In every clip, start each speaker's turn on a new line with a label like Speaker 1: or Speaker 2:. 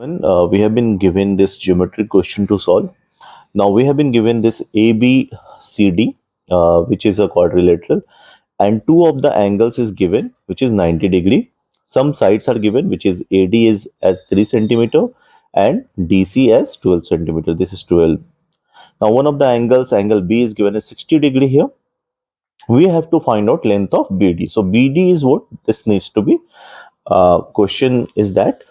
Speaker 1: We have been given this geometric question to solve. Now we have been given this ABCD, which is a quadrilateral, and two of the angles is given, which is 90-degree. Some sides are given, which is AD is as 3 centimeter and DC as 12 centimeter. This is 12. Now one of the angles, angle B, is given as 60-degree here. We have to find out length of BD. So BD is what this needs to be. Question is that.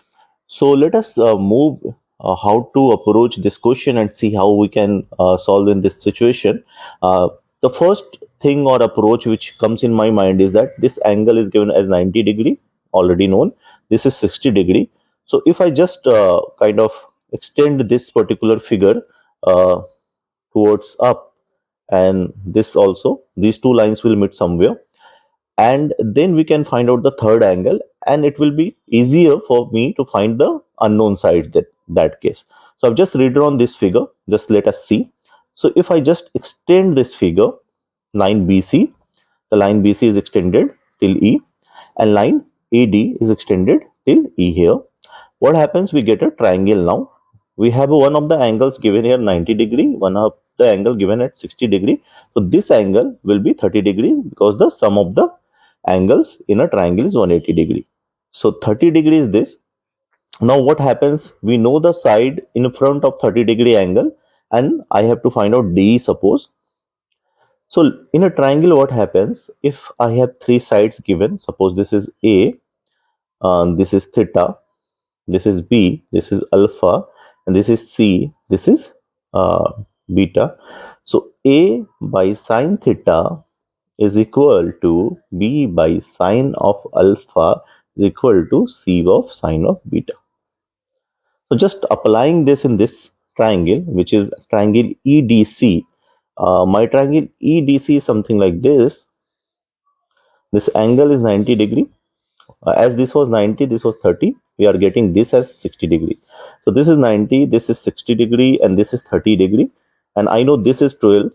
Speaker 1: So let us move how to approach this question and see how we can solve in this situation. The first thing or approach which comes in my mind is that this angle is given as 90-degree, already known. This is 60-degree. So if I just kind of extend this particular figure uh, towards up, and this also, these two lines will meet somewhere, and then we can find out the third angle, and it will be easier for me to find the unknown sides that case. So I've just redrawn this figure. Just let us see. So if I just extend this figure, line BC, the line BC is extended till E, and line AD is extended till E here. What happens? We get a triangle now. We have one of the angles given here 90-degree, one of the angle given at 60-degree. So this angle will be 30-degree because the sum of the angles in a triangle is 180-degree. So 30-degree is this. Now what happens? We know the side in front of 30-degree angle, and I have to find out D, suppose. So in a triangle, what happens? If I have three sides given, suppose this is A, this is theta, this is B, this is alpha, and this is C, this is beta. So A by sine theta is equal to B by sine of alpha is equal to C of sine of beta. So just applying this in this triangle, which is triangle EDC. My triangle EDC is something like this. This angle is 90-degree. As this was 90, this was 30. We are getting this as 60-degree. So this is 90, this is 60-degree, and this is 30-degree. And I know this is 12.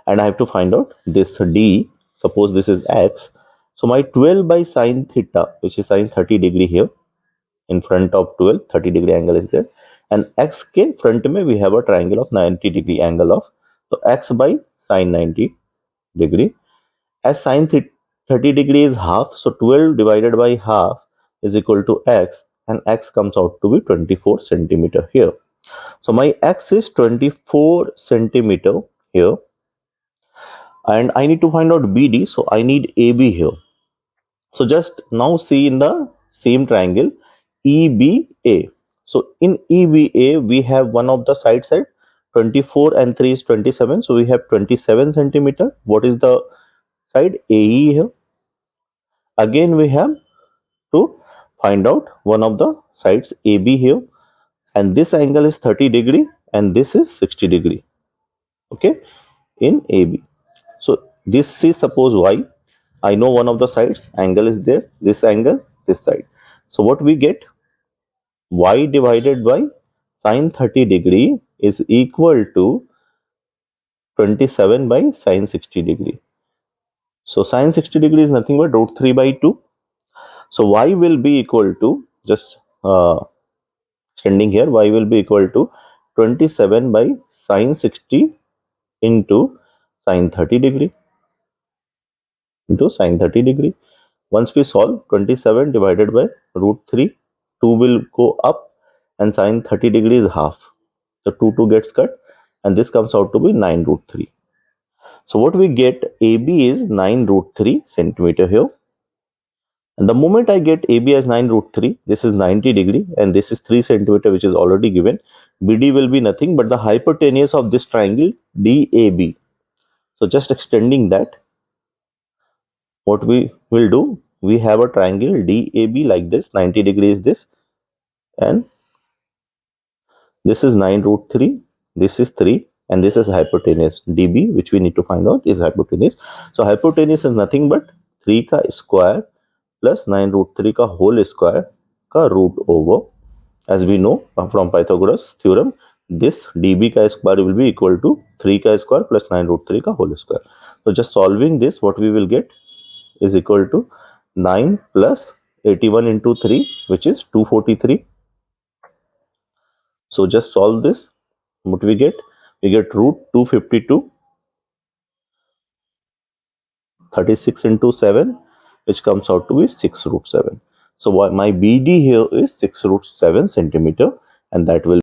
Speaker 1: And I have to find out this D. Suppose this is X. So my 12 by sine theta, which is sine 30-degree here, in front of 12, 30-degree angle is there. And X के front में we have a triangle of 90-degree angle of. So X by sine 90-degree. As sine 30-degree is half, so 12 divided by half is equal to X, and X comes out to be 24 centimeter here. So my X is 24 centimeter here, and I need to find out BD, so I need AB here. So just now see in the same triangle EBA. So in EBA we have one of the side 24 and 3 is 27, so we have 27 centimeter. What is the side? AE here. Again we have to find out one of the sides AB here, and this angle is 30-degree and this is 60-degree. Okay, in AB. So this is suppose Y. I know one of the sides, angle is there, this angle, this side. So what we get? Y divided by sine 30-degree is equal to 27 by sine 60-degree. So sine 60-degree is nothing but root 3 by 2. So Y will be equal to, just extending here, Y will be equal to 27 by sine 60 into sine 30-degree into sine 30-degree. Once we solve, 27 divided by root 3, 2 will go up, and sine 30-degree is half. So 2 gets cut, and this comes out to be 9 root 3. So what we get, AB is 9 root 3 centimeter here. And the moment I get AB as 9 root 3, this is 90-degree, and this is 3 centimeter, which is already given. BD will be nothing but the hypotenuse of this triangle DAB. So just extending that, what we will do, we have a triangle DAB like this, 90-degree is this, and this is 9 root 3, this is 3, and this is hypotenuse DB, which we need to find out is hypotenuse. So hypotenuse is nothing but 3 का square plus 9 root 3 का whole square का root over. As we know from Pythagoras theorem, this DB का square will be equal to 3 का square plus 9 root 3 का whole square. So just solving this, what we will get is equal to 9 plus 81 into 3, which is 243. So just solve this. What we get? We get root 252, 36 into 7, which comes out to be 6 root 7. So my BD here is 6 root 7 centimeter, and that will